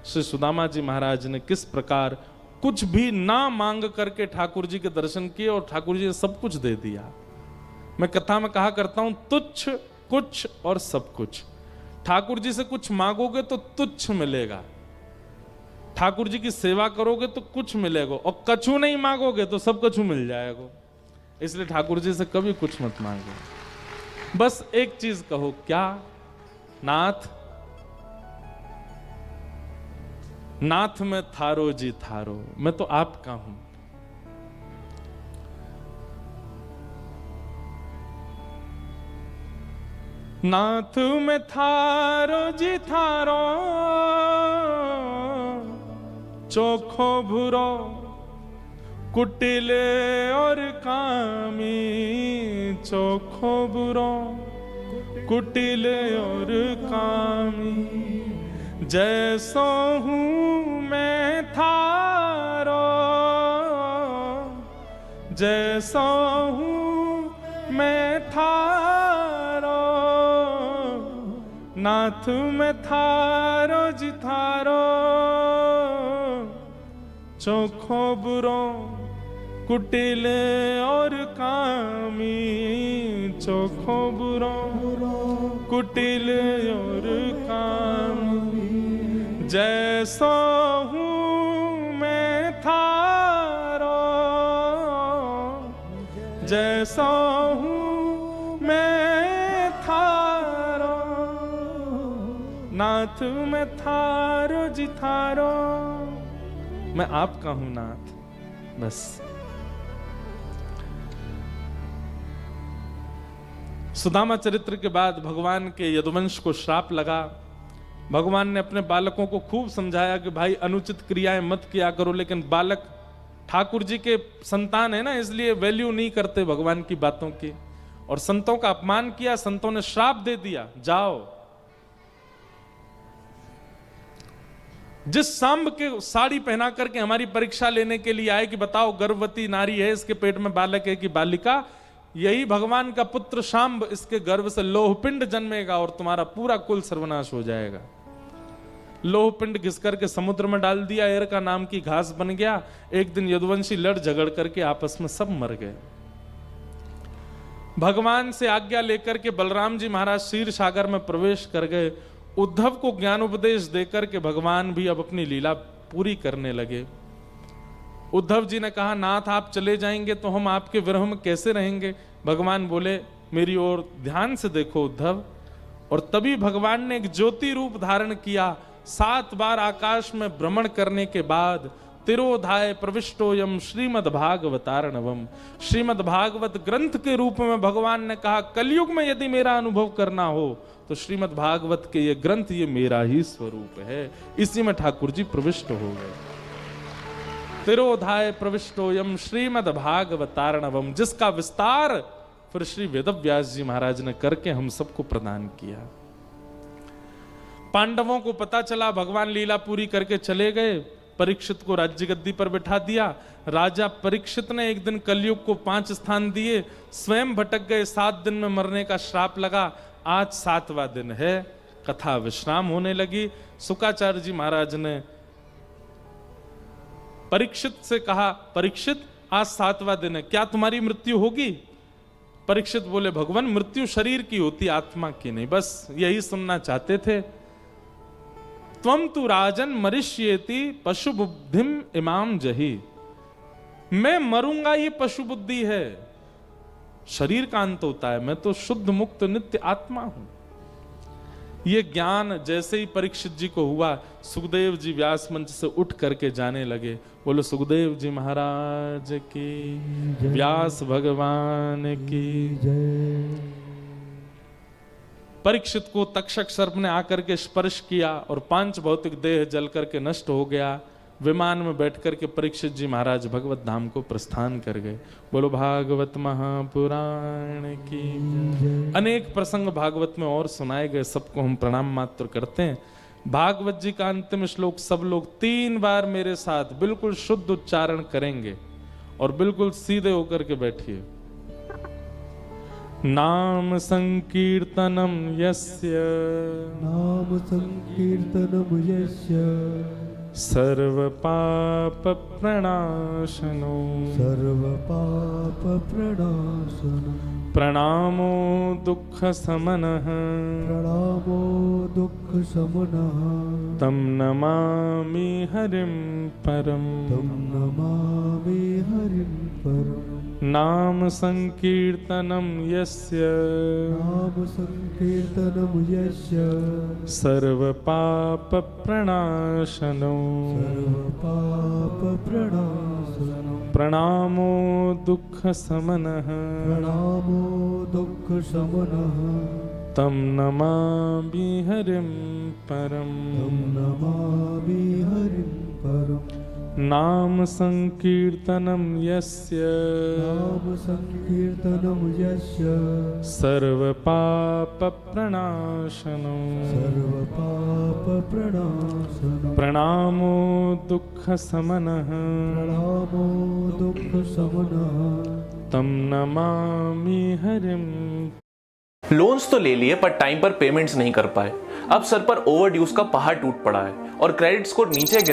श्री सुदामा जी महाराज ने किस प्रकार कुछ भी ना मांग करके ठाकुर जी के दर्शन किए और ठाकुर जी ने सब कुछ दे दिया। मैं कथा में कहा करता हूं, तुच्छ, कुछ और सब कुछ। ठाकुर जी से कुछ मांगोगे तो तुच्छ मिलेगा, ठाकुर जी की सेवा करोगे तो कुछ मिलेगा, और कछु नहीं मांगोगे तो सब कछु मिल जाएगा। इसलिए ठाकुर जी से कभी कुछ मत मांगो, बस एक चीज कहो, क्या नाथ, नाथ में थारो जी थारो, मैं तो आपका हूं। नाथ में थारो जी थारो, चोखो भूरो कुटिल और कामी, चोखो बुरो कुटिल और कामी, जैसो हूं मैं थारो, जैसो हूं मैं थारो, नाथ में थारो जी थारो, चोखो बुरो कुटिल और कामी, चोखो बुरो कुटिल और कामी, जैसो हूं मैं थारो, जैसो हूं मैं थारो, नाथ में थारो जी थारो, मैं आपका हूं नाथ। बस सुदामा चरित्र के बाद भगवान के यदुवंश को श्राप लगा। भगवान ने अपने बालकों को खूब समझाया कि भाई अनुचित क्रियाएं मत किया करो, लेकिन बालक ठाकुर जी के संतान है ना, इसलिए वैल्यू नहीं करते भगवान की बातों की, और संतों का अपमान किया, संतों ने श्राप दे दिया, जाओ जिस सांब के साड़ी पहना करके हमारी परीक्षा लेने के लिए आए कि बताओ गर्भवती नारी है, इसके पेट में बालक है कि बालिका, यही भगवान का पुत्र शांब, इसके गर्भ से लोहपिंड जन्मेगा और तुम्हारा पूरा कुल सर्वनाश हो जाएगा। लोहपिंड घिस करके समुद्र में डाल दिया, एर का नाम की घास बन गया। एक दिन यदुवंशी लड़ झगड़ करके आपस में सब मर गए। भगवान से आज्ञा लेकर के बलराम जी महाराज क्षीर सागर में प्रवेश कर गए। उद्धव को ज्ञान उपदेश देकर के भगवान भी अब अपनी लीला पूरी करने लगे। उद्धव जी ने कहा, नाथ आप चले जाएंगे तो हम आपके विरह में कैसे रहेंगे। भगवान बोले, मेरी ओर ध्यान से देखो उद्धव। और तभी भगवान ने एक ज्योति रूप धारण किया। 7 बार आकाश में भ्रमण करने के बाद तिरोधाय प्रविष्टोयम श्रीमद् भागवतार्णवम, श्रीमद् भागवत ग्रंथ के रूप में भगवान ने कहा, कलयुग में यदि मेरा अनुभव करना हो तो श्रीमद् भागवत के ये ग्रंथ, ये मेरा ही स्वरूप है। इसी में ठाकुर जी प्रविष्ट हो गए। तिरोधाय प्रविष्टोयम श्रीमद् भागवतार्णवम, जिसका विस्तार फिर श्री वेदव्यास जी महाराज ने करके हम सबको प्रदान किया। पांडवों को पता चला, भगवान लीला पूरी करके चले गए। परीक्षित को राज्य गद्दी पर बिठा दिया। राजा परीक्षित ने एक दिन कलयुग को 5 स्थान दिए, स्वयं भटक गए। 7 दिन में मरने का श्राप लगा। आज 7वां दिन है, कथा विश्राम होने लगी। शुकाचार्य जी महाराज ने परीक्षित से कहा, परीक्षित आज 7वां दिन है, क्या तुम्हारी मृत्यु होगी। परीक्षित बोले, भगवान मृत्यु शरीर की होती, आत्मा की नहीं। बस यही सुनना चाहते थे। त्वम तु राजन मरिष्येति पशु बुद्धिम इमाम जही, मैं मरूंगा ये पशु बुद्धि है, शरीर का अंत होता है, मैं तो शुद्ध मुक्त नित्य आत्मा हूं। ये ज्ञान जैसे ही परीक्षित जी को हुआ, सुखदेव जी व्यास मंच से उठ करके जाने लगे। बोलो सुखदेव जी महाराज की, व्यास भगवान की जय। परीक्षित को तक्षक सर्प ने आकर के स्पर्श किया और 5 भौतिक देह जल करके नष्ट हो गया। विमान में बैठ करके परीक्षित जी महाराज भगवत धाम को प्रस्थान कर गए। बोलो भागवत महापुराण की। अनेक प्रसंग भागवत में और सुनाए गए, सबको हम प्रणाम मात्र करते हैं। भागवत जी का अंतिम श्लोक सब लोग 3 बार मेरे साथ बिल्कुल शुद्ध उच्चारण करेंगे और बिल्कुल सीधे होकर के बैठिए। नाम संकीर्तनम यस्य नाम संकीर्तनम यस्य सर्वपाप प्रणाशनो सर्वपाप प्रणाशनम् प्रणामो दुःख समनः प्रणामो दुःख शमनः तम नमामि हरिं परम तं नमामि हरिं परम् नाम संकीर्तनम यस्य नाम संकीर्तनम यस्य सर्वपाप प्रणाशनो सर्वपाप प्रणाशनम् प्रणामो दुःख समनः प्रणामो दुःख शमनः तम नमामि हरिं परम तं नमामि हरिं परम् नाम संकीर्तनम यस्य नाम संकीर्तनम यस्य सर्वपाप प्रणाशनो सर्वपाप प्रणाशनम् प्रणामो दुःख समनः प्रणामो दुःख शमनः तम नमामि हरिं। लोन्स तो ले लिए पर टाइम पर पेमेंट्स नहीं कर पाए। अब सर पर ओवरड्यूज का पहाड़ टूट पड़ा है और क्रेडिट स्कोर नीचे गिर